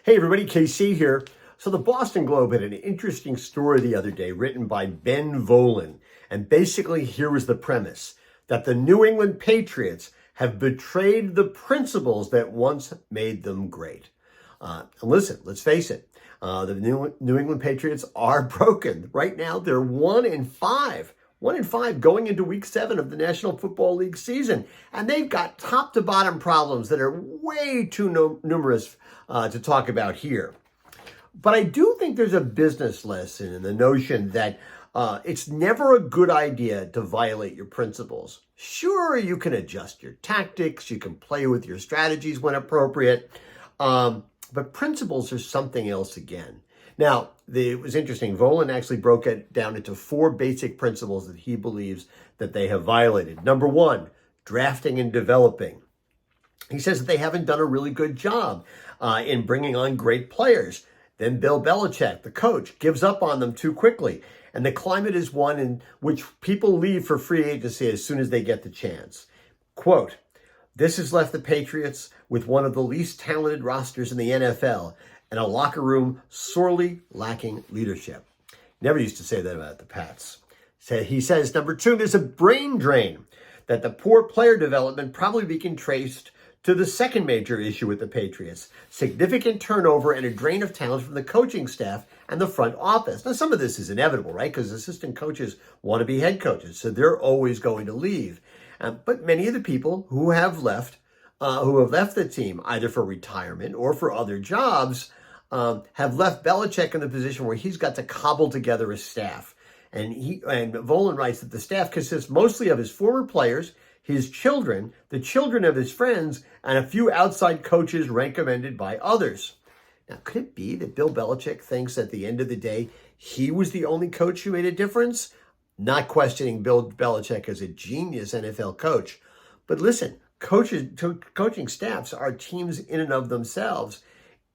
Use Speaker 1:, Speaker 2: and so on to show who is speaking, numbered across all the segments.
Speaker 1: Hey everybody, KC here. So the Boston Globe had an interesting story the other day written by Ben Volin. And basically here was the premise, that the New England Patriots have betrayed the principles that once made them great. And listen, let's face it, the New England Patriots are broken. Right now they're 1-5. 1-5 going into week 7 of the National Football League season. And they've got top to bottom problems that are way too numerous to talk about here. But I do think there's a business lesson in the notion that it's never a good idea to violate your principles. Sure, you can adjust your tactics, you can play with your strategies when appropriate, but principles are something else again. Now, it was interesting. Volin actually broke it down into 4 basic principles that he believes that they have violated. Number 1, drafting and developing. He says that they haven't done a really good job in bringing on great players. Then Bill Belichick, the coach, gives up on them too quickly. And the climate is one in which people leave for free agency as soon as they get the chance. Quote, "This has left the Patriots with one of the least talented rosters in the NFL and a locker room sorely lacking leadership." Never used to say that about the Pats. He says, number 2, there's a brain drain, that the poor player development probably being traced to the second major issue with the Patriots, significant turnover and a drain of talent from the coaching staff and the front office. Now, some of this is inevitable, right? Because assistant coaches want to be head coaches, so they're always going to leave. But many of the people who have left the team, either for retirement or for other jobs, have left Belichick in the position where he's got to cobble together a staff. And Volin writes that the staff consists mostly of his former players, his children, the children of his friends, and a few outside coaches recommended by others. Now, could it be that Bill Belichick thinks at the end of the day, he was the only coach who made a difference? Not questioning Bill Belichick as a genius NFL coach. But listen, coaching staffs are teams in and of themselves.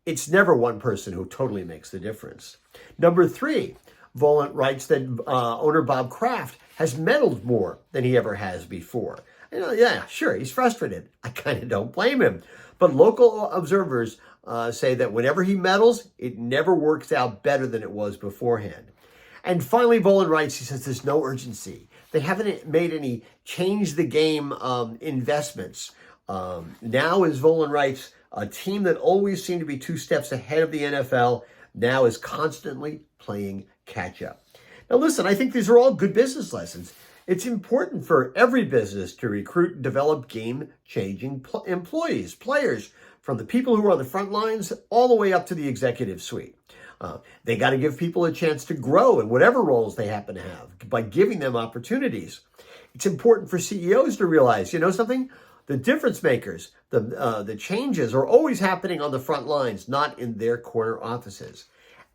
Speaker 1: It's never one person who totally makes the difference. Number 3, Volin writes that owner Bob Kraft has meddled more than he ever has before. Yeah, sure, he's frustrated. I kind of don't blame him. But local observers say that whenever he meddles, it never works out better than it was beforehand. And finally, Volin writes, he says there's no urgency. They haven't made any change-the-game investments. Now, as Volin writes, a team that always seemed to be 2 steps ahead of the NFL now is constantly playing catch-up. Now, listen, I think these are all good business lessons. It's important for every business to recruit and develop game-changing employees, players, from the people who are on the front lines all the way up to the executive suite. They got to give people a chance to grow in whatever roles they happen to have by giving them opportunities. It's important for CEOs to realize, you know something? The difference makers, the changes are always happening on the front lines, not in their corner offices.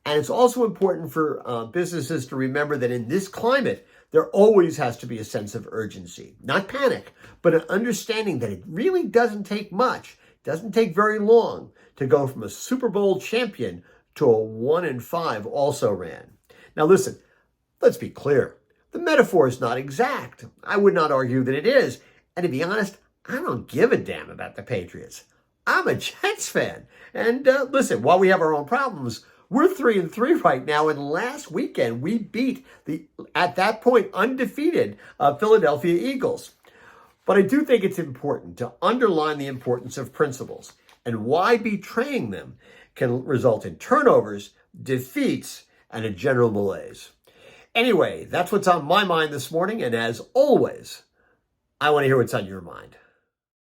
Speaker 1: And it's also important for businesses to remember that in this climate, there always has to be a sense of urgency, not panic, but an understanding that it really doesn't take much, doesn't take very long to go from a Super Bowl champion to a 1-5 also-ran. Now listen, let's be clear. The metaphor is not exact. I would not argue that it is. And to be honest, I don't give a damn about the Patriots. I'm a Jets fan. And listen, while we have our own problems, we're 3-3 right now, and last weekend we beat the, at that point, undefeated Philadelphia Eagles. But I do think it's important to underline the importance of principles and why betraying them can result in turnovers, defeats, and a general malaise. Anyway, that's what's on my mind this morning, and as always, I want to hear what's on your mind.